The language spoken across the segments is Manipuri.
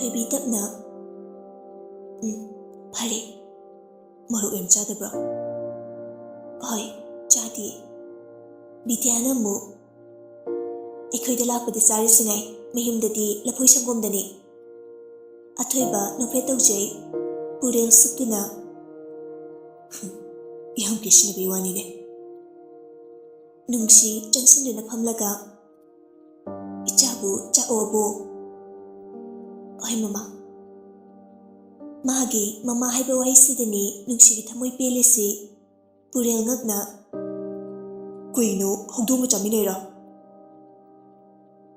Thoibi tapna Phare Morok yam chadabra Hoi chadi Bityana mu Ekhoida lakpada sari singai Mahimdadi lapoi sangomdani Athoiba nofre taujai Purel sukuna Yam kishna biwani ne Nungsi changsinduna phamlaga Ichabu chaobo Oi mama Magi mama haiba waisidani nungsi thamoi pelesi Purel ngakna Kuino hongdong chaminera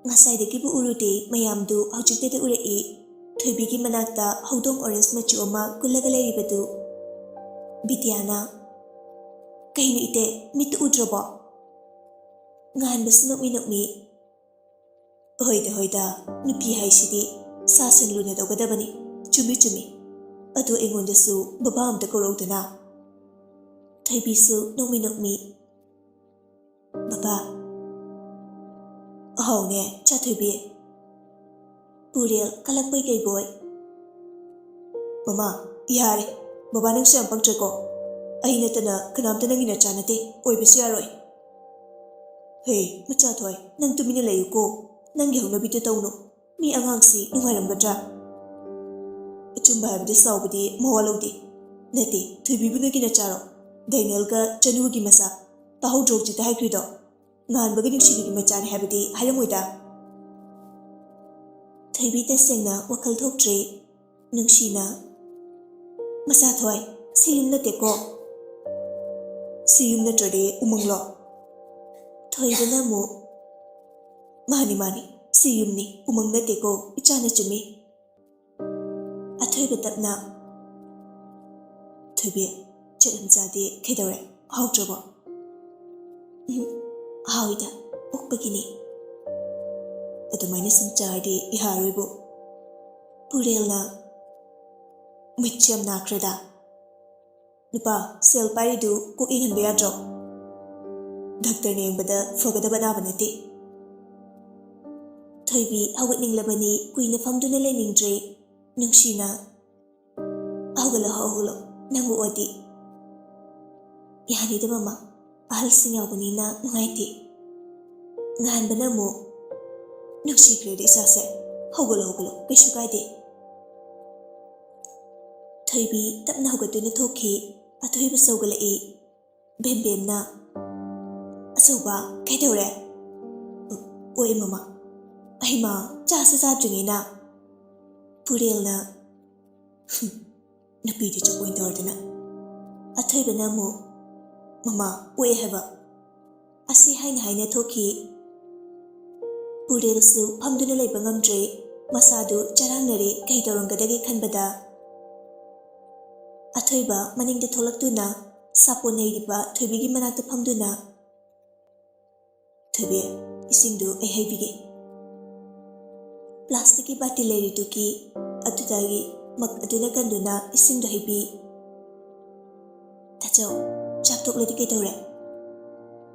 Ngasaidagi bu urude mayamdu haujukte urei Thoibigi manakta hongdong orange machu ama kullaga leiribadu Bityana Kaino ite mitu udroba Ngan basnok minokmi Hoida nupi haisidi sasan luna dogadabani chumi Ado engondasu baba amta korogdana Thoibisu nokmi Baba Ahone cha Thoibi Purel kalakpai kai boy Mama yare baba nang sam pangtreko Aina tana kanamta nangina chanate oibisu yaroi Hey macha thoi nang tumina layuko Nanggi hongnabitu tauno Mi angangsi nungairamgadra Achumba habide saubudi mawalodi Nate Thoibibu nagina charo Danielga chanugi masa Tahu drogji ta haikrido Ngan baga nungshigi machani habide hailamoida Thoibi tasengna wakal thoktre Nungshina Masa thoi siyum na teko Siyum na trade umanglo Thoiba na mo Mani siyum ni umang na teko ichana chumi Athoiba tapna Thoibi chalam jade kaidore hautrabo Hawida okpagini Adumaina samchadi iharoibu Purelna Mitcham nakreda Nupa sel paridu kuk inhan bayadro Doctor nengbada fogadaba nabanati Thoibi hawatning labani kuina famduna leningdre Nungshina Hawgalo nangu odi Yahanida mama Ahal singawanina nungaiti Ngahan ba na mo Nungsi kredi isase Hawgalo Kaishu kaide Thoibi tapna hawgatu na thoki Athoiba sawgala Bem na Asawba kaidawre Oe mama Ay ma Chasa sadringay na Purel na Napidi chakoy dordana Athoiba na mo Mama oe haba Asi haina thoki Purel su phamduna laiba ngamdre Masadu charangnare kaidawrangadagi khanbada Athoiba maningda tholaktuna Saponairiba Thoibigi manakta phamduna Thoibi isingdu ai haibigi Plastiki bati leirituki Atudagi mak aduna kanduna isingdu haibi Tacho Chaptok lady kaitawre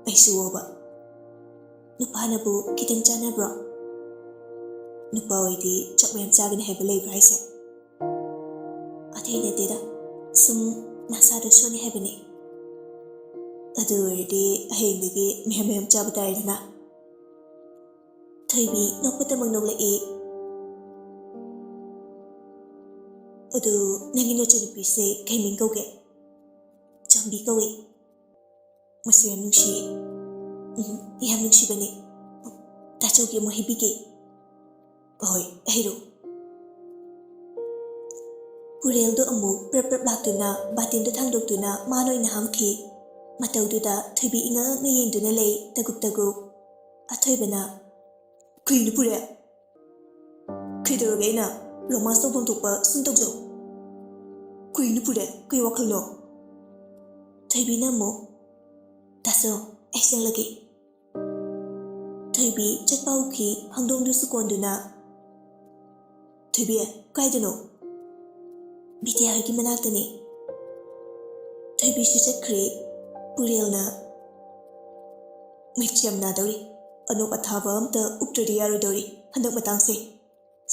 Aisu oba Nupanabu kitang chana bro Nupa oidi chakmayam chagin haiba labor haise Atay na dida Sum nasado shoni haiba ni Adu ordi ahindagi mayam chabatay na Thoibi nokpatamang noglai Adu nangina chanupise kaiming kauke Chambi kawe Masu yam nungshi Yam nungshi bani Tachogi mo hibige Ahoy ahiro Purel do amu prap laktuna Batindu thangdoktuna Manoy na hamki Matawduda Thoibi inga ngayengduna lay Tagup Athoiba na Kuinu Purel Kidorogay na Romance tong pangtukpa suntokjo Kuinu Purel Kuy wakalno Thoibi na mo Taso Aisang lagi Thoibi chatpauki Hangdongdu sukonduna Thoibi kaidano Bitya hagi manaktani Thoibi su chatkre Purel na Mitcham na dauri Anok athaba amta uptradi yarodori Handak matangse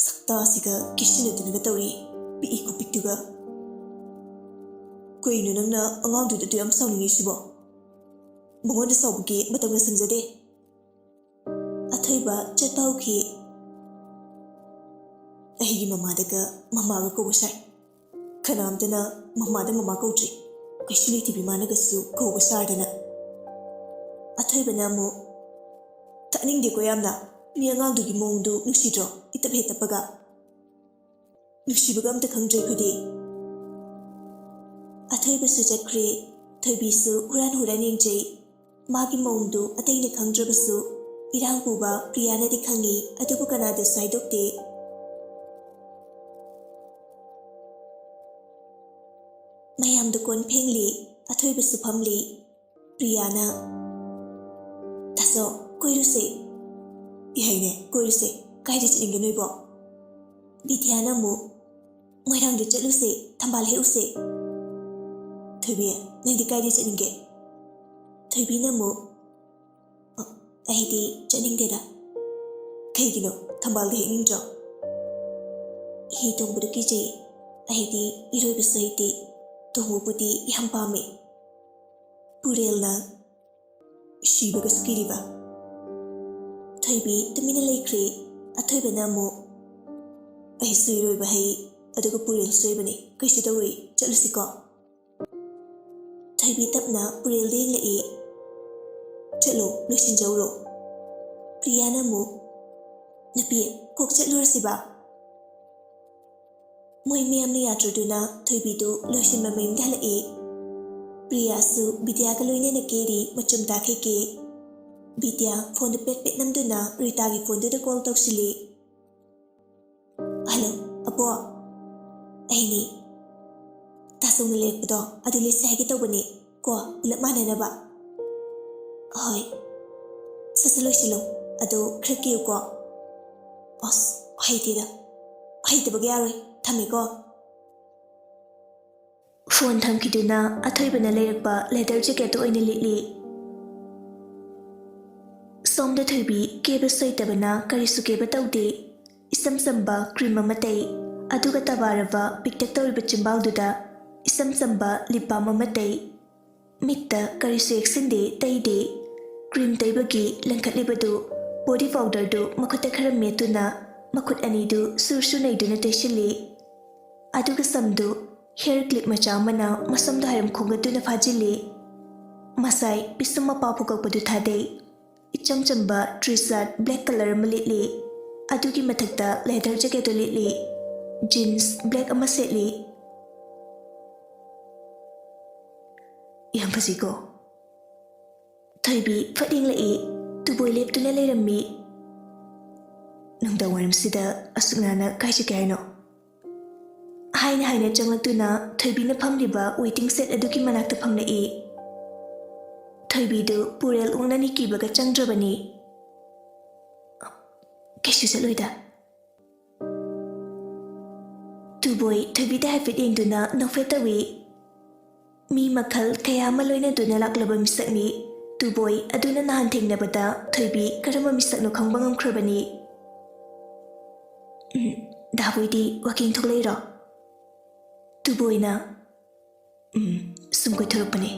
ꯁꯛꯇꯥꯁꯤꯒ ꯀꯤꯁꯤꯟꯅꯗꯅꯒ ꯇꯧꯔꯤ ꯄꯤꯛꯏ ꯈꯨꯄꯤꯛꯇꯨꯒ ꯀꯩꯅꯣ ꯅꯪꯅ ꯑꯉꯥꯡꯗꯨꯗ ꯑꯗꯨ ꯌꯥꯝ ꯁꯥꯎꯅꯤꯡꯉꯤꯁꯤꯕꯣ ꯃꯉꯣꯟꯗ ꯁꯥꯎꯕꯒꯤ ꯃꯇꯝꯒ ꯁꯪꯖꯗꯦ ꯑꯊꯣꯏꯕ ꯆꯠꯄ ꯍꯧꯈꯤ ꯑꯩꯒꯤ ꯃꯃꯥꯗꯒ ꯃꯃꯥꯒ ꯀꯧꯕ ꯁꯥꯏ ꯀꯅꯥꯝꯇꯅ ꯃꯃꯥꯗ ꯃꯃꯥ ꯀꯧꯗ꯭ꯔꯤ ꯀꯩꯁꯨ ꯂꯩꯇꯕꯤ ꯃꯥꯅꯒꯁꯨ ꯀꯧꯕ ꯁꯥꯔꯗꯅ ꯑꯊꯣꯏꯕꯅ ꯑꯃꯨꯛ ꯇꯥꯅꯤꯡꯗꯦꯀꯣ ꯌꯥꯝꯅ ꯃꯤ ꯑꯉꯥꯡꯗꯨꯒꯤ ꯃꯑꯣꯡꯗꯨ ꯅꯨꯡꯁꯤꯗ꯭ꯔꯣ ꯏꯇꯞ ꯍꯦꯛꯇꯞꯄꯒ ꯅꯨꯡꯁꯤꯕꯒ ꯑꯝꯇ ꯈꯪꯗ꯭ꯔꯦ ꯑꯩꯈꯣꯏꯗꯤ ꯑꯊꯣꯏꯕꯁꯨ ꯆꯠꯈ꯭ꯔꯦ ꯊꯣꯏꯕꯤꯁꯨ ꯍꯨꯔꯥꯟ ꯌꯦꯡꯖꯩ ꯃꯥꯒꯤ ꯃꯑꯣꯡꯗꯨ ꯑꯇꯩꯅ ꯈꯪꯗ꯭ꯔꯕꯁꯨ ꯏꯔꯥꯡ ꯄꯨꯕ ꯄ꯭ꯔꯤꯌꯥꯅꯗꯤ ꯈꯪꯉꯤ ꯑꯗꯨꯕꯨ ꯀꯅꯥꯗꯁꯨ ꯍꯥꯏꯗꯣꯛꯇꯦ ꯃꯌꯥꯝꯗꯨ ꯀꯣꯟ ꯐꯦꯡꯂꯤ ꯑꯊꯣꯏꯕꯁꯨ ꯐꯝꯂꯤ ꯄ꯭ꯔꯤꯌꯥꯅ ꯇꯥꯆꯧ ꯀꯣꯏꯔꯨꯁꯦ ꯏꯍꯩꯅꯦ ꯀꯣꯏꯔꯨꯁꯦ ꯀꯥꯏꯗ ꯆꯠꯅꯤꯡꯒꯦ ꯅꯣꯏꯕꯣ ꯕꯤꯗ꯭ꯌꯥꯅ ꯑꯃꯨꯛ ꯃꯣꯏꯔꯥꯡꯗ ꯆꯠꯂꯨꯁꯦ ꯊꯝꯕꯥꯜ ꯍꯦꯛꯎꯁꯦ ꯊꯣꯏꯕꯤ ꯅꯪꯗꯤ ꯀꯥꯏꯗ ꯆꯠꯅꯤꯡꯒꯦ ꯊꯣꯏꯕꯤꯅ ꯑꯃꯨꯛ ꯑꯩꯗꯤ ꯆꯠꯅꯤꯡꯗꯦꯗ ꯀꯩꯒꯤꯅꯣ ꯊꯝꯕꯥꯜꯗ ꯍꯦꯛꯅꯤꯡꯗ꯭ꯔꯣ ꯍꯤ ꯇꯣꯡꯕꯗꯨ ꯀꯤꯖꯩ ꯑꯩꯗꯤ ꯏꯔꯣꯏꯕꯁꯨ ꯍꯩꯇꯦ ꯇꯣꯡꯕꯕꯨꯗꯤ ꯌꯥꯝ ꯄꯥꯝꯃꯦ ꯄꯨꯔꯦꯜꯅ ꯁꯤꯕꯒꯁꯨ ꯀꯤꯔꯤꯕ ꯊꯣꯏꯕꯤ ꯇꯨꯃꯤꯟꯅ ꯂꯩꯈ꯭ꯔꯦ ꯑꯊꯣꯏꯕꯅ ꯑꯃꯨꯛ ꯑꯩꯁꯨ ꯏꯔꯣꯏꯕ ꯍꯩ ꯑꯗꯨꯒ ꯄꯨꯔꯦꯜꯁꯨ ꯍꯩꯕꯅꯤ ꯀꯩꯁꯨ ꯇꯧꯔꯣꯏ ꯆꯠꯂꯨꯁꯤꯀꯣ ꯊꯣꯏꯕꯤ ꯇꯞꯅ ꯄꯨꯔꯦꯜꯗ ꯌꯦꯡꯂꯛꯏ ꯆꯠꯂꯣ ꯂꯣꯏꯁꯤꯟꯖꯧꯔꯣ ꯄ꯭ꯔꯤꯌꯥꯅ ꯑꯃꯨꯛ ꯅꯨꯄꯤ ꯀꯣꯛ ꯆꯠꯂꯨꯔꯁꯤꯕ ꯃꯣꯏ ꯃꯌꯥꯝꯅ ꯌꯥꯗ꯭ꯔꯗꯨꯅ ꯊꯣꯏꯕꯤꯗꯨ ꯂꯣꯏꯁꯤꯟꯕ ꯃꯌꯨꯝꯗ ꯍꯜꯂꯛꯏ ꯄ꯭ꯔꯤꯌꯥꯁꯨ ꯕꯤꯗ꯭ꯌꯥꯒ ꯂꯣꯏꯅꯅ ꯀꯦꯔꯤ ꯃꯆꯨꯝ ꯇꯥꯈꯩꯀꯦ ꯕꯤꯗ꯭ꯌꯥ ꯐꯣꯟꯗꯨ ꯄꯦꯠ ꯄꯦꯠ ꯅꯝꯗꯨꯅ ꯔꯤꯇꯥꯒꯤ ꯐꯣꯟꯗꯨꯗ ꯀꯣꯜ ꯇꯧꯁꯤꯜꯂꯤ ꯍꯜꯂꯣ ꯑꯕꯣ ꯑꯩꯅꯤ ꯇꯥꯆꯧꯅ ꯂꯩꯔꯛꯄꯗꯣ ꯑꯗꯨ ꯂꯤꯠꯁꯦ ꯍꯥꯏꯒꯦ ꯇꯧꯕꯅꯤ ꯀꯣ ꯄꯨꯂꯞ ꯃꯥꯟꯅꯅꯕ ꯍꯣꯏ ꯁꯠ ꯂꯣꯏꯁꯤꯜꯂꯣ ꯑꯗꯨ ꯈꯔ ꯀꯦꯌꯨꯀꯣ ꯑꯁ ꯍꯩꯇꯦꯗ ꯍꯩꯇꯕꯒ ꯌꯥꯔꯣꯏ ꯊꯝꯃꯦꯀꯣ ꯐꯣꯟ ꯊꯝꯈꯤꯗꯨꯅ ꯑꯊꯣꯏꯕꯅ ꯂꯩꯔꯛꯄ ꯂꯦꯗꯔ ꯖꯦꯀꯦꯠꯇꯨ ꯑꯣꯏꯅ ꯂꯤꯠꯂꯤ ꯁꯣꯝꯗ ꯊꯣꯏꯕꯤ ꯀꯦꯕꯁꯨ ꯍꯩꯇꯕꯅ ꯀꯔꯤꯁꯨ ꯀꯦꯕ ꯇꯧꯗꯦ ꯏꯆꯝ ꯆꯝꯕ ꯀ꯭ꯔꯤꯝ ꯑꯃ ꯇꯩ ꯑꯗꯨꯒ ꯇꯕꯥꯔꯕ ꯄꯤꯛꯇꯛ ꯇꯧꯔꯤꯕ ꯆꯤꯝꯕꯥꯜꯗꯨꯗ ꯏꯆꯝ ꯆꯝꯕ ꯂꯤꯞ ꯕꯥꯝ ꯑꯃ ꯇꯩ ꯃꯤꯠꯇ ꯀꯔꯤꯁꯨ ꯌꯦꯛꯁꯤꯟꯗꯦ ꯇꯩꯗꯦ ꯀ꯭ꯔꯤꯝ ꯇꯩꯕꯒꯤ ꯂꯪꯈꯠꯂꯤꯕꯗꯨ ꯕꯣꯗꯤ ꯄꯥꯎꯗꯔꯗꯨ ꯃꯈꯨꯠꯇ ꯈꯔ ꯃꯦꯠꯇꯨꯅ ꯃꯈꯨꯠ ꯑꯅꯤꯗꯨ ꯁꯨꯔ ꯅꯩꯗꯨꯅ ꯇꯩꯁꯤꯜꯂꯤ ꯑꯗꯨꯒ ꯁꯝꯗꯨ ꯍꯦꯌꯔ ꯀ꯭ꯂꯤꯞ ꯃꯆꯥ ꯑꯃꯅ ꯃꯁꯝꯗ ꯍꯥꯏꯔꯝ ꯈꯣꯡꯒꯠꯇꯨꯅ ꯐꯥꯖꯤꯜꯂꯤ ꯃꯁꯥꯏ ꯄꯤꯁꯨꯝ ꯃꯄꯥ ꯐꯨꯀꯛꯄꯗꯨ ꯊꯥꯗꯩ ꯏꯆꯝ ꯆꯝꯕ ꯇ꯭ꯔꯤꯁꯥꯠ ꯕ꯭ꯂꯦꯛ ꯀꯂꯔ ꯑꯃ ꯂꯤꯠꯂꯤ ꯑꯗꯨꯒꯤ ꯃꯊꯛꯇ ꯂꯦꯗꯔ ꯖꯦꯀꯦꯠꯇꯨ ꯂꯤꯠꯂꯤ ꯖꯤꯟꯁ ꯕ꯭ꯂꯦꯛ ꯑꯃ ꯁꯦꯠꯂꯤ ꯌꯥꯝ ꯐꯖꯩꯀꯣ ꯊꯣꯏꯕꯤ ꯐꯠ ꯌꯦꯡꯂꯛꯏ ꯇꯨꯕꯣꯏ ꯂꯦꯞꯇꯨꯅ ꯂꯩꯔꯝꯃꯤ ꯅꯨꯡꯗꯥꯡ ꯋꯥꯏꯔꯝꯁꯤꯗ ꯑꯁꯨꯛ ꯅꯥꯟꯅ ꯀꯥꯏ ꯆꯠꯀꯦ ꯍꯥꯏꯅꯣ ꯍꯥꯏꯅ ꯆꯪꯂꯛꯇꯨꯅ ꯊꯣꯏꯕꯤꯅ ꯐꯝꯂꯤꯕ ꯋꯦꯇꯤꯡ ꯁꯦꯠ ꯑꯗꯨꯒꯤ ꯃꯅꯥꯛꯇ ꯐꯝꯂꯛꯏ ꯊꯣꯏꯕꯤꯗꯨ ꯄꯨꯔꯦꯜ ꯑꯣꯛꯅꯅꯤ ꯀꯤꯕꯒ ꯆꯪꯗ꯭ꯔꯕꯅꯤ ꯀꯩꯁꯨ ꯆꯠꯂꯣꯏꯗ ꯇꯨꯕꯣꯏ ꯊꯣꯏꯕꯤꯗ ꯍꯥꯏꯐꯦꯠ ꯌꯦꯡꯗꯨꯅ ꯅꯣꯛꯐꯦꯠ ꯇꯧꯏ ꯃꯤ ꯃꯈꯜ ꯀꯌꯥ ꯑꯃ ꯂꯣꯏꯅꯗꯨꯅ ꯂꯥꯛꯂꯕ ꯃꯤꯁꯛꯅꯤ ꯇꯨꯕꯣꯏ ꯑꯗꯨꯅ ꯅꯍꯥꯟ ꯊꯦꯡꯅꯕꯗ ꯊꯣꯏꯕꯤ ꯀꯔꯝꯕ ꯃꯤꯁꯛꯅꯣ ꯈꯪꯕ ꯉꯝꯈ꯭ꯔꯕꯅꯤ ꯗꯥꯕꯣꯏꯗꯤ ꯋꯥꯀꯤꯡ ꯊꯣꯛꯂꯛꯏꯔꯣ ꯇꯨꯕꯣꯏꯅ ꯁꯨꯝ ꯀꯣꯏꯊꯣꯔꯛꯄꯅꯤ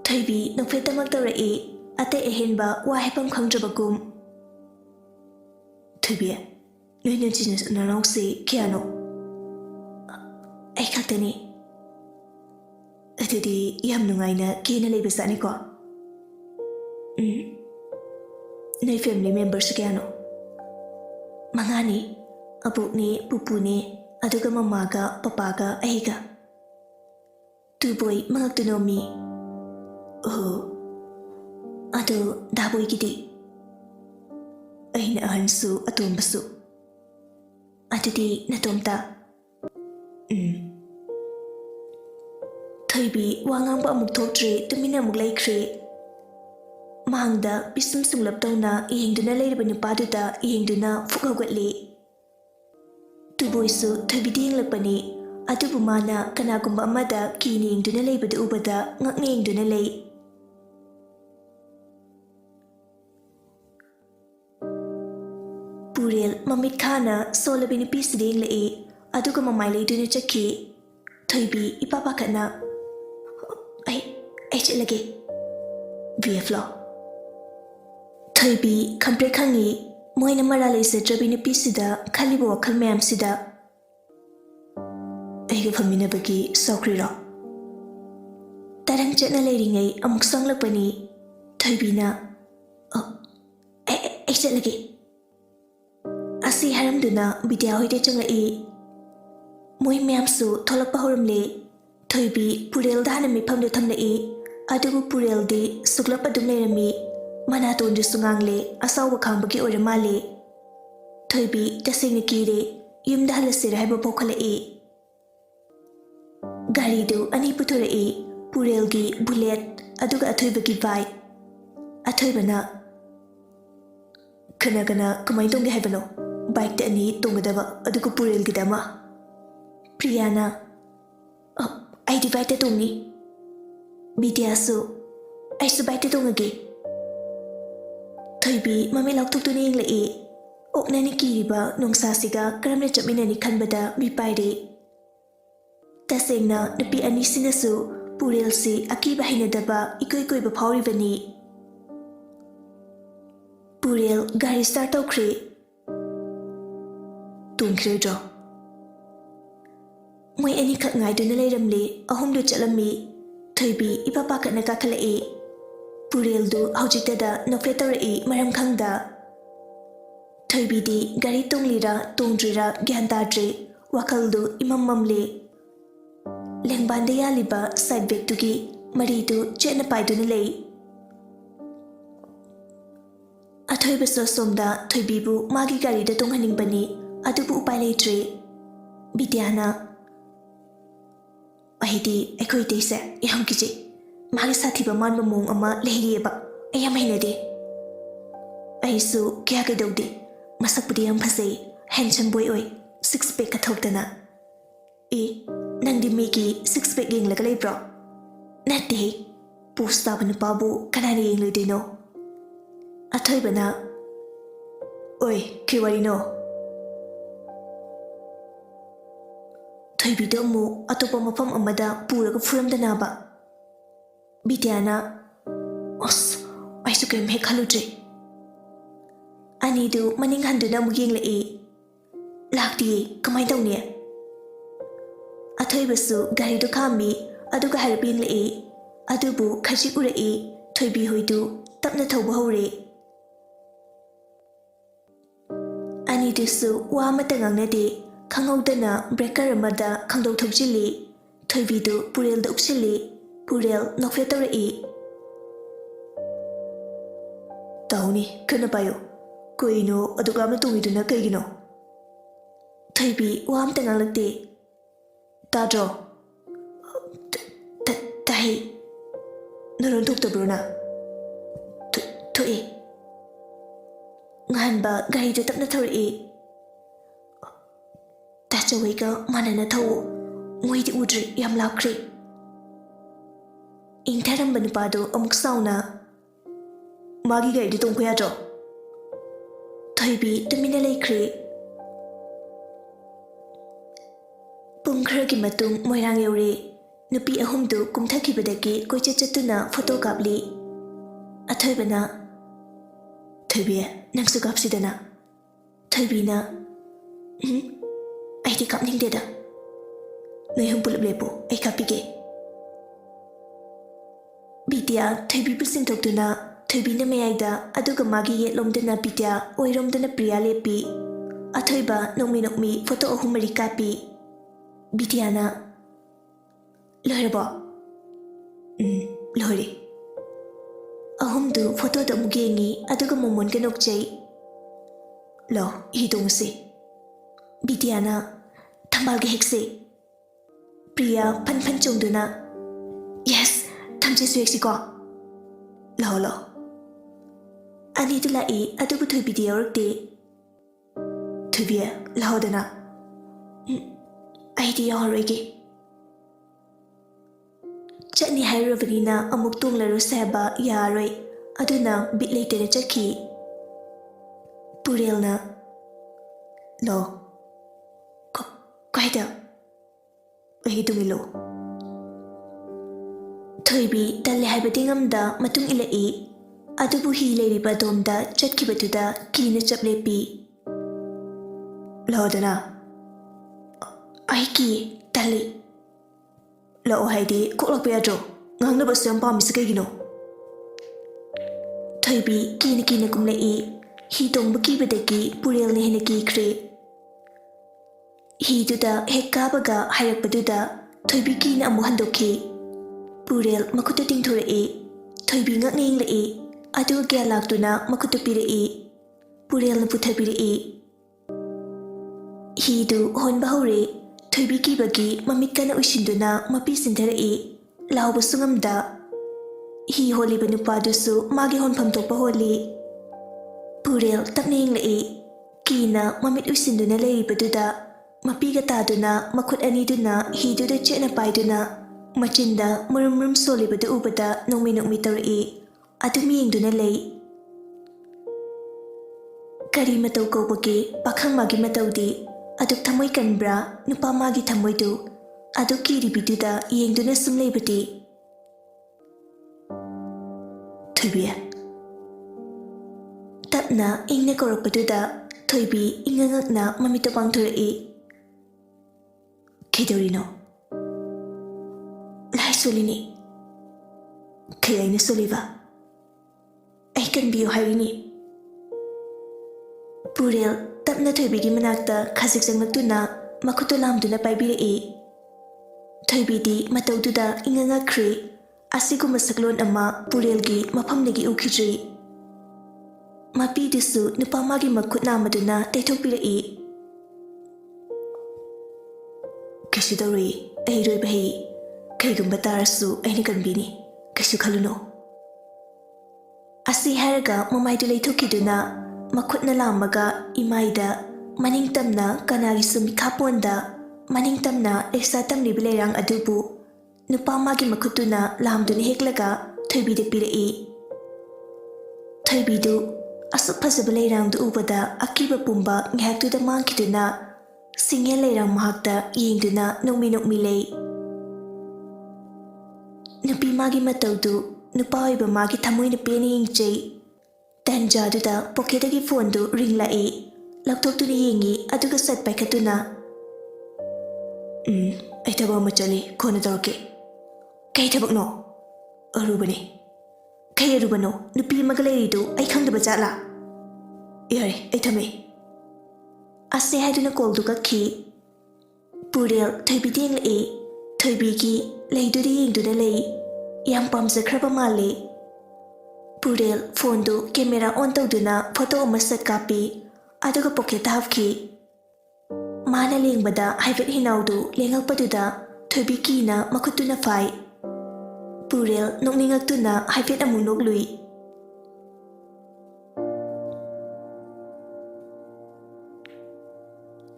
ꯊꯣꯏꯕꯤ ꯅꯣꯛꯐꯦꯠꯇꯃꯛ ꯇꯧꯔꯛꯏ ꯑꯇꯩ ꯑꯍꯦꯟꯕ ꯋꯥ ꯍꯥꯏꯐꯝ ꯈꯪꯗ꯭ꯔꯕꯒꯨꯝ ꯊꯣꯏꯕꯤ ꯅꯣꯏ ꯅꯆꯤꯟ ꯅꯅꯥꯎꯁꯦ ꯀꯌꯥꯅꯣ ꯑꯩ ꯈꯛꯇꯅꯤ ꯑꯗꯨꯗꯤ ꯌꯥꯝ ꯅꯨꯡꯉꯥꯏꯅ ꯀꯦꯅ ꯂꯩꯕꯖꯥꯠꯅꯤꯀꯣ ꯅꯣꯏ ꯐꯦꯃꯤꯂꯤ ꯃꯦꯝꯕꯔꯁꯨ ꯀꯌꯥꯅꯣ 5ꯅꯤ ꯑꯕꯣꯛꯅꯦ ꯄꯨꯄꯨꯅꯦ ꯑꯗꯨꯒ ꯃꯃꯥꯒ ꯄꯄꯥꯒ ꯑꯩꯒ ꯇꯨꯕꯣꯏ ꯃꯉꯛꯇꯨ ꯅꯣꯝꯃꯤ ꯑꯣ ꯑꯗꯣ ꯗꯥꯕꯣꯏꯒꯤꯗꯤ ꯑꯩꯅ ꯑꯍꯟꯁꯨ ꯑꯇꯣꯝꯕꯁꯨ ꯑꯗꯨꯗꯤ ꯅꯇꯣꯝꯇ ꯊꯣꯏꯕꯤ ꯋꯥ ꯉꯥꯡꯕ ꯑꯃꯨꯛ ꯊꯣꯛꯇ꯭ꯔꯦ ꯇꯨꯃꯤꯟꯅ ꯑꯃꯨꯛ ꯂꯩꯈ꯭ꯔꯦ ꯃꯥꯡꯗ ꯄꯤꯁꯨꯝ ꯁꯨꯡꯂꯞ ꯇꯧꯅ ꯌꯦꯡꯗꯨꯅ ꯂꯩꯔꯤꯕ ꯅꯨꯄꯥꯗꯨꯗ ꯌꯦꯡꯗꯨꯅ ꯐꯨꯛ ꯍꯧꯒꯠꯂꯤ ꯇꯨꯕꯣꯏꯁꯨ ꯊꯣꯏꯕꯤꯗ ꯌꯦꯡꯂꯛꯄꯅꯤ ꯑꯗꯨꯕꯨ ꯃꯥꯅ ꯀꯅꯥꯒꯨꯝꯕ ꯑꯃꯗ ꯀꯤꯅ ꯌꯦꯡꯗꯨꯅ ꯂꯩꯕꯗꯨ ꯎꯕꯗ ꯉꯛꯅ ꯌꯦꯡꯗꯨꯅ ꯂꯩ ꯄꯨꯔꯦꯜ Mamit khana solabini pisiding le aduga mamai le dune chakhi thoibi ipapa khana ai chelage BF law thoibi khampre khangi moina mara le se trabini pisida khali bo wakhal mayam sida aiga famina bagi sokri ro tarang chana le ringai amuk sanglapani thoibina ai chelage asi haramduna bidya hoide changai moi mayam su tholakpa horamle thoibi purel dana mi phamde thamlai adugu purel di suklapa dum lerami mana ton du sungangle asaw khambagi oramale thoibi tasing kire yumda halasir haiba pokhalai gari du ani puthore purel gi bullet aduga athoibagi vai athoibana kana kamai tongge haibano bike ta ani tongdaba aduga purel gi dama Priyana ai di bike ta tongi Bidyasu ai su bike ta tongage thoibi mami laktuk tu ning lai oknani kiriba nongsa siga karamne chapminani khanbada mi paire tasengna nupi ani sinasu purel si akiba hinadaba ikoi ba phauri bani purel gari start tokre tungkhre jo moi ani khak ngai duna leiramle ahum du chalami thoibi ipapa kana ka khalai purel du haujikta da nokletori maram khangda thoibi di gari tonglira tongdrira gyantadre wakal du imam mamle lengbande yaliba side bag tugi mari du chena paiduna lei athoiba so somda thoibi bu magi gari da tonghaning bani adubu upai leitre Bidyana ahidi ekoi teise yam kiji magi sathi ba man mong ama lehi ba ayam hinade aisu kya ke dodi masak pudi yam phasei handsome boy oi six pack ka Thokdana nang di miki six pack ging laga lei bro nate posta ban babu kanani yeng le dino athoi bana oi kiwari no thoi bidomu atopa mafam amada puraga furamdana ba Bidyana os aisu kem he khaluje ani du maning handuna muging le lakti kamai tawne athoi basu gari du khami aduga harbin le adubu khaji ure thoibi hoidu tapna thauba hore ani dusu wa matangang na de khanghaudana breaker amada khangdau thokjili thoibi du purel da upsili purel nokfle tawre tauni kana payo koino aduga ma tungiduna kaigino thoibi wa amtangang lakte tadro tahi naron thoktabrona thoi nganba gari da tapna thori tachawai ka manana thau ngoi di udri yam lakri ingtharam banupado amuk sauna magi gari di tongkhoya jo thoibi tumina leikri pungkhra gi matung moirang yore nupi ahum du kumthakibadagi koiche chatuna photo kapli athoibana thoibi nangsu kapsidana thoibina ai di kapning deda noi hum pulap lepo ai kapige Bidya thoibi pusin thokduna thoibi na mayaida aduga magi ye lomdana Bidya oiromdana Priya lepi athoiba nokmi photo ahum mari kapi Bidyana lohirabo lohiri ahumdu photo da mugengi aduga momon ka nokchai lo hidongse Bidyana thambal ge hekse Priya phan chongduna yes thamje sueksi ko lo ani tu lai adugu thoibi di yorte thoibi lahodana idea horege chani hairavina amuk tunglaru seba yaroi aduna bit later chakhi purelna ꯂꯣ ꯀꯥꯏꯗ ꯑꯩ ꯇꯨꯡꯏꯜꯂꯣ ꯊꯣꯏꯕꯤ ꯇꯜꯂꯦ ꯍꯥꯏꯕꯗꯤ ꯉꯝꯗ ꯃꯇꯨꯡ ꯏꯜꯂꯛꯏ ꯑꯗꯨꯕꯨ ꯍꯤ ꯂꯩꯔꯤꯕ ꯑꯗꯣꯝꯗ ꯆꯠꯈꯤꯕꯗꯨꯗ ꯀꯤꯅ ꯆꯞ ꯂꯦꯞꯄꯤ ꯂꯥꯛꯑꯣꯗꯅ ꯑꯩ ꯀꯤꯌꯦ ꯇꯜꯂꯤ ꯂꯥꯛꯑꯣ ꯍꯥꯏꯗꯤ ꯀꯣꯛ ꯂꯥꯛꯄ ꯌꯥꯗ꯭ꯔꯣ ꯉꯥꯡꯅꯕꯁꯨ ꯌꯥꯝ ꯄꯥꯝꯃꯤꯁꯤ ꯀꯩꯒꯤꯅꯣ ꯊꯣꯏꯕꯤ ꯀꯤꯅ ꯀꯨꯝꯂꯛꯏ ꯍꯤ ꯇꯣꯡꯕ ꯀꯤꯕꯗꯒꯤ ꯄꯨꯔꯦꯜꯅ ꯍꯦꯟꯅ ꯀꯤꯈ꯭ꯔꯦ ꯍꯤꯗꯨꯗ ꯍꯦꯛ ꯀꯥꯕꯒ ꯍꯥꯏꯔꯛꯄꯗꯨꯗ ꯊꯣꯏꯕꯤ ꯀꯤꯅ ꯑꯃꯨꯛ ꯍꯟꯗꯣꯛꯈꯤ ꯄꯨꯔꯦꯜ ꯃꯈꯨꯠꯇ ꯇꯤꯡꯊꯣꯔꯛꯏ ꯊꯣꯏꯕꯤ ꯉꯛꯅ ꯌꯦꯡꯂꯛꯏ ꯑꯗꯨꯒ ꯒ꯭ꯌꯥꯟ ꯂꯥꯛꯇꯨꯅ ꯃꯈꯨꯠꯇ ꯄꯤꯔꯛꯏ ꯄꯨꯔꯦꯜꯅ ꯄꯨꯊꯕꯤꯔꯛꯏ ꯍꯤꯗꯨ ꯍꯣꯟꯕ ꯍꯧꯔꯦ ꯊꯣꯏꯕꯤ ꯀꯤꯕꯒꯤ ꯃꯃꯤꯠ ꯀꯟꯅ ꯎꯏꯁꯤꯟꯗꯨꯅ ꯃꯄꯤ ꯆꯤꯟꯊꯔꯛꯏ ꯂꯥꯎꯕꯁꯨ ꯉꯝꯗ ꯍꯤ ꯍꯣꯜꯂꯤꯕ ꯅꯨꯄꯥꯗꯨꯁꯨ ꯃꯥꯒꯤ ꯍꯣꯟꯐꯝ ꯊꯣꯛꯄ ꯍꯣꯜꯂꯤ ꯄꯨꯔꯦꯜ ꯇꯞꯅ ꯌꯦꯡꯂꯛꯏ ꯀꯤꯅ ꯃꯃꯤꯠ ꯎꯏꯁꯤꯟꯗꯨꯅ ꯂꯩꯔꯤꯕꯗꯨꯗ ꯃꯄꯤꯒ ꯇꯥꯗꯨꯅ ꯃꯈꯨꯠ ꯑꯅꯤꯗꯨꯅ ꯍꯤꯗꯨꯗ ꯆꯦꯠꯅ ꯄꯥꯏꯗꯨꯅ ꯃꯆꯤꯟꯗ ꯃꯨꯔꯨꯝ ꯃꯨꯔꯨꯝ ꯁꯣꯜꯂꯤꯕꯗꯨ ꯎꯕꯗ ꯅꯣꯛꯃꯤ ꯇꯧꯔꯛꯏ ꯑꯗꯨꯝ ꯌꯦꯡꯗꯨꯅ ꯂꯩ ꯀꯔꯤ ꯃꯇꯧ ꯀꯧꯕꯒꯦ ꯄꯥꯈꯪ ꯃꯥꯒꯤ ꯃꯇꯧꯗꯤ ꯑꯗꯨꯛ ꯊꯃꯣꯏ ꯀꯟꯕ꯭ꯔꯥ ꯅꯨꯄꯥ ꯃꯥꯒꯤ ꯊꯃꯣꯏꯗꯨ ꯑꯗꯨꯛ ꯀꯤꯔꯤꯕꯤꯗꯨꯗ ꯌꯦꯡꯗꯨꯅ ꯁꯨꯝ ꯂꯩꯕꯗꯤ ꯊꯣꯏꯕꯤ ꯇꯞꯅ ꯏꯪꯅ ꯀꯧꯔꯛꯄꯗꯨꯗ ꯊꯣꯏꯕꯤ ꯏꯉꯛꯅ ꯃꯃꯤꯠꯇ ꯄꯥꯡꯊꯣꯔꯛꯏ ꯀꯩꯗꯧꯔꯤꯅꯣ ꯂꯥꯏ ꯁꯣꯜꯂꯤꯅꯤ ꯀꯩ ꯑꯩꯅ ꯁꯣꯜꯂꯤꯕ ꯑꯩ ꯀꯟꯕꯤꯌꯨ ꯍꯥꯏꯔꯤꯅꯤ ꯄꯨꯔꯦꯜ ꯇꯞꯅ ꯊꯣꯏꯕꯤꯒꯤ ꯃꯅꯥꯛꯇ ꯈꯖꯤꯛ ꯆꯪꯂꯛꯇꯨꯅ ꯃꯈꯨꯠꯇꯨ ꯂꯥꯝꯗꯨꯅ ꯄꯥꯏꯕꯤꯔꯛꯏ ꯊꯣꯏꯕꯤꯗꯤ ꯃꯇꯧꯗꯨꯗ ꯏꯉꯛꯈ꯭ꯔꯦ ꯑꯁꯤꯒꯨꯝꯕ ꯁꯛꯂꯣꯟ ꯑꯃ ꯄꯨꯔꯦꯜꯒꯤ ꯃꯐꯝꯗꯒꯤ ꯎꯈꯤꯗ꯭ꯔꯤ ꯃꯄꯤꯗꯨꯁꯨ ꯅꯨꯄꯥ ꯃꯥꯒꯤ ꯃꯈꯨꯠ ꯅꯥꯝꯃꯗꯨꯅ ꯇꯩꯊꯣꯛꯄꯤꯔꯛꯏ ꯀꯩꯁꯨ ꯇꯧꯔꯣꯏ ꯑꯩ ꯏꯔꯣꯏꯕ ꯍꯩ ꯀꯩꯒꯨꯝꯕ ꯇꯥꯔꯁꯨ ꯑꯩꯅ ꯀꯟꯕꯤꯅꯤ ꯀꯩꯁꯨ ꯈꯜꯂꯨꯅꯣ ꯑꯁꯤ ꯍꯥꯏꯔꯒ ꯃꯃꯥꯏꯗꯨ ꯂꯩꯊꯣꯛꯈꯤꯗꯨꯅ ꯃꯈꯨꯠꯅ ꯂꯥꯝꯃꯒ ꯏꯃꯥꯏꯗ ꯃꯅꯤꯡ ꯇꯝꯅ ꯀꯅꯥꯒꯤꯁꯨ ꯃꯤꯈꯥꯄꯣꯟꯗ ꯃꯅꯤꯡ ꯇꯝꯅ ꯂꯩꯁꯥ ꯇꯝꯂꯤꯕ ꯂꯩꯔꯥꯡ ꯑꯗꯨꯕꯨ ꯅꯨꯄꯥ ꯃꯥꯒꯤ ꯃꯈꯨꯠꯇꯨꯅ ꯂꯥꯝꯗꯨꯅ ꯍꯦꯛꯂꯒ ꯊꯣꯏꯕꯤꯗ ꯄꯤꯔꯛꯏ ꯊꯣꯏꯕꯤꯗꯨ ꯑꯁꯨꯛ ꯐꯖꯕ ꯂꯩꯔꯥꯡꯗꯨ ꯎꯕꯗ ꯑꯀꯤꯕ ꯄꯨꯝꯕ ꯉꯥꯏꯍꯥꯛꯇꯨꯗ ꯃꯥꯡꯈꯤꯗꯨꯅ ꯁꯤꯡꯌꯦꯜ ꯂꯩꯔꯥꯡ ꯃꯍꯥꯛꯇ ꯌꯦꯡꯗꯨꯅ ꯅꯣꯛꯃꯤ ꯂꯩ ꯅꯨꯄꯤ ꯃꯥꯒꯤ ꯃꯇꯧꯗꯨ ꯅꯨꯄꯥ ꯑꯣꯏꯕ ꯃꯥꯒꯤ ꯊꯃꯣꯏꯅ ꯄꯦꯟꯅ ꯌꯦꯡꯖꯩ ꯇꯟꯖꯥꯗꯨꯗ ꯄꯣꯀꯦꯠꯇꯒꯤ ꯐꯣꯟꯗꯨ ꯔꯤꯡ ꯂꯥꯛꯏ ꯂꯧꯊꯣꯛꯇꯨꯅ ꯌꯦꯡꯉꯤ ꯑꯗꯨꯒ ꯁꯠ ꯄꯥꯏꯈꯠꯇꯨꯅ ꯑꯩ ꯊꯕꯛ ꯑꯃ ꯆꯠꯂꯤ ꯀꯣꯟꯅ ꯇꯧꯔꯛꯀꯦ ꯀꯩ ꯊꯕꯛꯅꯣ ꯑꯔꯨꯕꯅꯤ ꯀꯩ ꯑꯔꯨꯕꯅꯣ ꯅꯨꯄꯤ ꯑꯃꯒ ꯂꯩꯔꯤꯗꯨ ꯑꯩ ꯈꯪꯗꯕ ꯖꯥꯠꯂꯥ ꯌꯥꯔꯦ ꯑꯩ ꯊꯝꯃꯦ ꯑꯁꯦ ꯍꯥꯏꯗꯨꯅ ꯀꯣꯜꯗꯨ ꯀꯛꯈꯤ ꯄꯨꯔꯦꯜ ꯊꯣꯏꯕꯤꯗ ꯌꯦꯡꯂꯛꯏ ꯊꯣꯏꯕꯤꯒꯤ ꯂꯩꯗꯨꯗ ꯌꯦꯡꯗꯨꯅ ꯂꯩ ꯌꯥꯝ ꯄꯥꯝꯖꯈ꯭ꯔꯕ ꯃꯥꯜꯂꯤ ꯄꯨꯔꯦꯜ ꯐꯣꯟꯗꯨ ꯀꯦꯃꯦꯔꯥ ꯑꯣꯟ ꯇꯧꯗꯨꯅ ꯐꯣꯇꯣ ꯑꯃ ꯁꯠ ꯀꯥꯞꯄꯤ ꯑꯗꯨꯒ ꯄꯣꯀꯦꯠꯇ ꯍꯥꯞꯈꯤ ꯃꯥꯅ ꯂꯦꯡꯕꯗ ꯍꯥꯏꯐꯦꯠ ꯍꯤꯅꯥꯎꯗꯨ ꯂꯦꯡꯉꯛꯄꯗꯨꯗ ꯊꯣꯏꯕꯤ ꯀꯤꯅ ꯃꯈꯨꯠꯇꯨꯅ ꯐꯥꯏ ꯄꯨꯔꯦꯜ ꯅꯣꯛꯅꯤꯡꯉꯛꯇꯨꯅ ꯍꯥꯏꯐꯦꯠ ꯑꯃꯨꯛ ꯅꯣꯛꯂꯨꯏ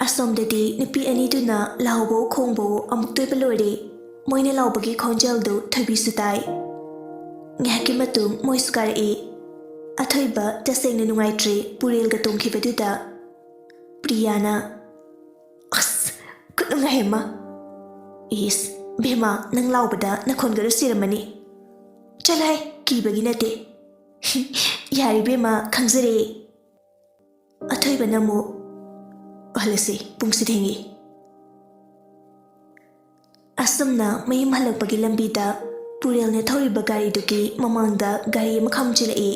ꯑꯁꯣꯝꯗꯗꯤ ꯅꯨꯄꯤ ꯑꯅꯤꯗꯨꯅ ꯂꯥꯎꯕꯋꯣ ꯈꯣꯡꯕꯋꯣ ꯑꯃꯨꯛ ꯇꯣꯏꯕ ꯂꯣꯏꯔꯦ ꯃꯣꯏꯅ ꯂꯥꯎꯕꯒꯤ ꯈꯣꯟꯖꯦꯜꯗꯨ ꯊꯣꯏꯕꯤꯁꯨ ꯇꯥꯏ ꯉꯥꯏꯍꯥꯛꯀꯤ ꯃꯇꯨꯡ ꯃꯣꯏꯁꯨ ꯀꯥꯔꯛꯏ ꯑꯊꯣꯏꯕ ꯇꯁꯦꯡꯅ ꯅꯨꯡꯉꯥꯏꯇ꯭ꯔꯦ ꯄꯨꯔꯦꯜꯒ ꯇꯣꯡꯈꯤꯕꯗꯨꯗ ꯄ꯭ꯔꯤꯌꯥꯅ ꯑꯁ ꯈꯨꯠꯅꯨꯡꯉꯥꯏ ꯑꯃ ꯏꯁ ꯚꯦꯃꯥ ꯅꯪ ꯂꯥꯎꯕꯗ ꯅꯈꯣꯟꯒꯔꯨ ꯁꯤꯔꯝꯃꯅꯤ ꯆꯠꯂꯍꯦ ꯀꯤꯕꯒꯤ ꯅꯠꯇꯦ ꯌꯥꯔꯤ ꯚꯦꯃꯥ ꯈꯪꯖꯔꯦ ꯑꯊꯣꯏꯕꯅ ꯑꯃꯨꯛ ꯍꯜꯂꯁꯤ ꯄꯨꯡꯁꯤ ꯊꯦꯡꯉꯤ ꯑꯁꯨꯝꯅ ꯃꯌꯨꯝ ꯍꯜꯂꯛꯄꯒꯤ ꯂꯝꯕꯤꯗ ꯄꯨꯔꯦꯜꯅ ꯊꯧꯔꯤꯕ ꯒꯥꯔꯤꯗꯨꯒꯤ ꯃꯃꯥꯡꯗ ꯒꯥꯔꯤ ꯑꯃ ꯈꯥꯝꯖꯤꯜꯂꯛꯏ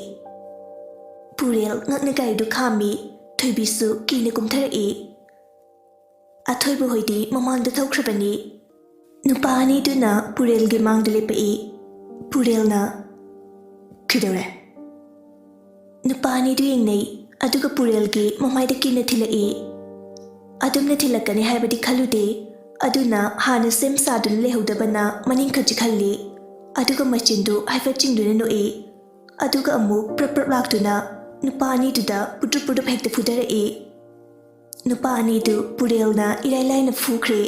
ꯄꯨꯔꯦꯜ ꯉꯛꯅ ꯒꯥꯔꯤꯗꯨ ꯈꯥꯝꯃꯤ ꯊꯣꯏꯕꯤꯁꯨ ꯀꯤꯅ ꯀꯨꯝꯊꯔꯛꯏ ꯑꯊꯣꯏꯕ ꯍꯣꯏꯗꯤ ꯃꯃꯥꯡꯗ ꯊꯧꯈ꯭ꯔꯕꯅꯤ ꯅꯨꯄꯥ ꯑꯅꯤꯗꯨꯅ ꯄꯨꯔꯦꯜꯒꯤ ꯃꯥꯡꯗ ꯂꯦꯞꯄꯛꯏ ꯄꯨꯔꯦꯜꯅ ꯀꯩꯗꯧꯔꯦ ꯅꯨꯄꯥ ꯑꯅꯤꯗꯨ ꯌꯦꯡꯅꯩ ꯑꯗꯨꯒ ꯄꯨꯔꯦꯜꯒꯤ ꯃꯃꯥꯏꯗ ꯀꯤꯅ ꯊꯤꯜꯂꯛꯏ ꯑꯗꯨꯝꯅ ꯊꯤꯜꯂꯛꯀꯅꯤ ꯍꯥꯏꯕꯗꯤ ꯈꯜꯂꯨꯗꯦ ꯑꯗꯨꯅ ꯍꯥꯟꯅ ꯁꯦꯝ ꯁꯥꯗꯨꯅ ꯂꯩꯍꯧꯗꯕꯅ ꯃꯅꯤꯡ ꯈꯖꯤꯛ ꯍꯜꯂꯤ ꯑꯗꯨꯒ ꯃꯆꯤꯟꯗꯨ ꯍꯥꯏꯐꯦꯠ ꯆꯤꯡꯗꯨꯅ ꯅꯣꯛꯏ ꯑꯗꯨꯒ ꯑꯃꯨꯛ ꯄ꯭ꯔꯞ ꯂꯥꯛꯇꯨꯅ ꯅꯨꯄꯥ ꯑꯅꯤꯗꯨꯗ ꯄꯨꯗ꯭ꯔꯨꯞ ꯍꯦꯛꯇ ꯐꯨꯊꯔꯛꯏ ꯅꯨꯄꯥ ꯑꯅꯤꯗꯨ ꯄꯨꯔꯦꯜꯅ ꯏꯔꯥꯏ ꯂꯥꯏꯅ ꯐꯨꯈ꯭ꯔꯦ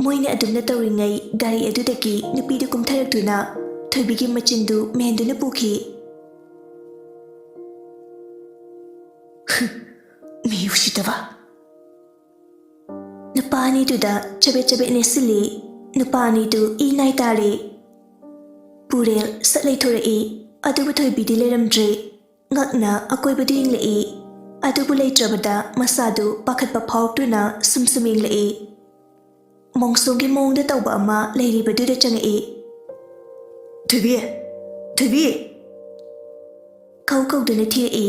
ꯃꯣꯏꯅ ꯑꯗꯨꯝꯅ ꯇꯧꯔꯤꯉꯩ ꯒꯥꯔꯤ ꯑꯗꯨꯗꯒꯤ ꯅꯨꯄꯤꯗꯨ ꯀꯨꯝꯊꯔꯛꯇꯨꯅ ꯊꯣꯏꯕꯤꯒꯤ ꯃꯆꯤꯟꯗꯨ ꯃꯦꯟꯗꯨꯅ ꯄꯨꯈꯤ ꯃꯤ ꯎꯁꯤꯠꯇꯕ ꯑꯅꯤꯗꯨꯗ ꯆꯕꯦꯠ ꯅꯦꯠꯁꯤꯜꯂꯤ ꯅꯨꯄꯥ ꯑꯅꯤꯗꯨ ꯏ ꯅꯥꯏ ꯇꯥꯔꯦ ꯄꯨꯔꯦꯜ ꯁꯠ ꯂꯩꯊꯣꯔꯛꯏ ꯑꯗꯨꯕꯨ ꯊꯣꯏꯕꯤꯗꯤ ꯂꯩꯔꯝꯗ꯭ꯔꯦ ꯉꯛꯅ ꯑꯀꯣꯏꯕꯗꯨ ꯌꯦꯡꯂꯛꯏ ꯑꯗꯨꯕꯨ ꯂꯩꯇ꯭ꯔꯕꯗ ꯃꯁꯥꯗꯨ ꯄꯥꯈꯠꯄ ꯐꯥꯎꯔꯛꯇꯨꯅ ꯁꯨꯝ ꯌꯦꯡꯂꯛꯏ ꯃꯣꯡꯁꯣꯡꯒꯤ ꯃꯑꯣꯡꯗ ꯇꯧꯕ ꯑꯃ ꯂꯩꯔꯤꯕꯗꯨꯗ ꯆꯪꯉꯛꯏ ꯊꯣꯏꯕꯤ ꯀꯧꯗꯨꯅ ꯊꯤꯔꯛꯏ